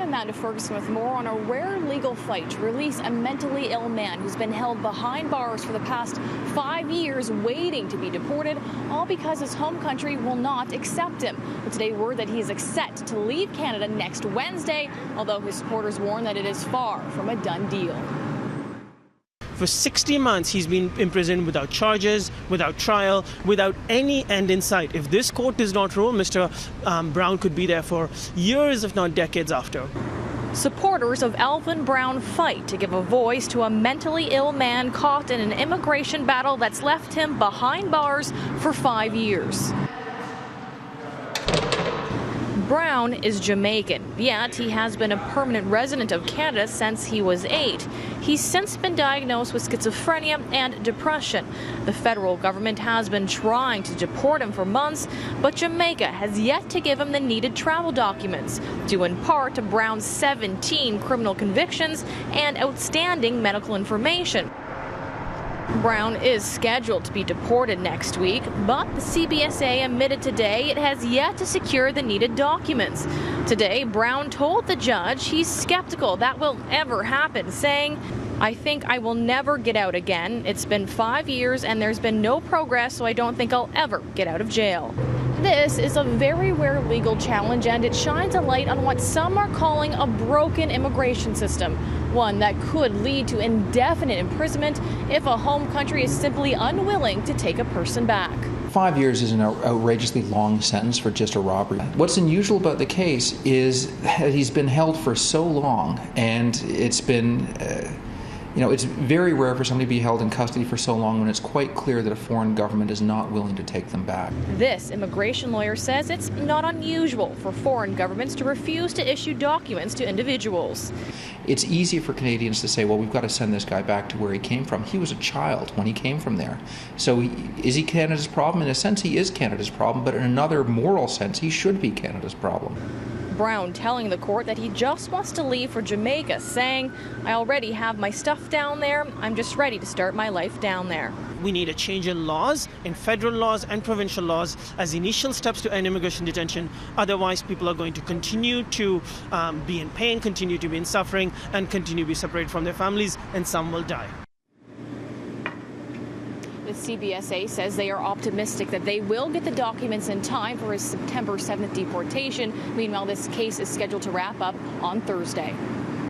Amanda Ferguson with more on a rare legal fight to release a mentally ill man who's been held behind bars for the past 5 years waiting to be deported, all because his home country will not accept him. But today, word that he is set to leave Canada next Wednesday, although his supporters warn that it is far from a done deal. For 60 months, he's been imprisoned without charges, without trial, without any end in sight. If this court does not rule, Mr. Brown could be there for years, if not decades after. Supporters of Alvin Brown fight to give a voice to a mentally ill man caught in an immigration battle that's left him behind bars for 5 years. Brown is Jamaican, yet he has been a permanent resident of Canada since he was 8. He's since been diagnosed with schizophrenia and depression. The federal government has been trying to deport him for months, but Jamaica has yet to give him the needed travel documents, due in part to Brown's 17 criminal convictions and outstanding medical information. Brown is scheduled to be deported next week, but the CBSA admitted today it has yet to secure the needed documents. Today, Brown told the judge he's skeptical that will ever happen, saying, "I think I will never get out again. It's been 5 years and there's been no progress, so I don't think I'll ever get out of jail." This is a very rare legal challenge, and it shines a light on what some are calling a broken immigration system, one that could lead to indefinite imprisonment if a home country is simply unwilling to take a person back. 5 years is an outrageously long sentence for just a robbery. What's unusual about the case is that he's been held for so long, and it's been it's very rare for somebody to be held in custody for so long when it's quite clear that a foreign government is not willing to take them back. This immigration lawyer says it's not unusual for foreign governments to refuse to issue documents to individuals. It's easy for Canadians to say, well, we've got to send this guy back to where he came from. He was a child when he came from there. So is he Canada's problem? In a sense, he is Canada's problem, but in another moral sense, he should be Canada's problem. Brown telling the court that he just wants to leave for Jamaica, saying, "I already have my stuff down there. I'm just ready to start my life down there." We need a change in laws, in federal laws and provincial laws, as initial steps to end immigration detention. Otherwise, people are going to continue to be in pain, continue to be in suffering, and continue to be separated from their families, and some will die. The CBSA says they are optimistic that they will get the documents in time for his September 7th deportation. Meanwhile, this case is scheduled to wrap up on Thursday.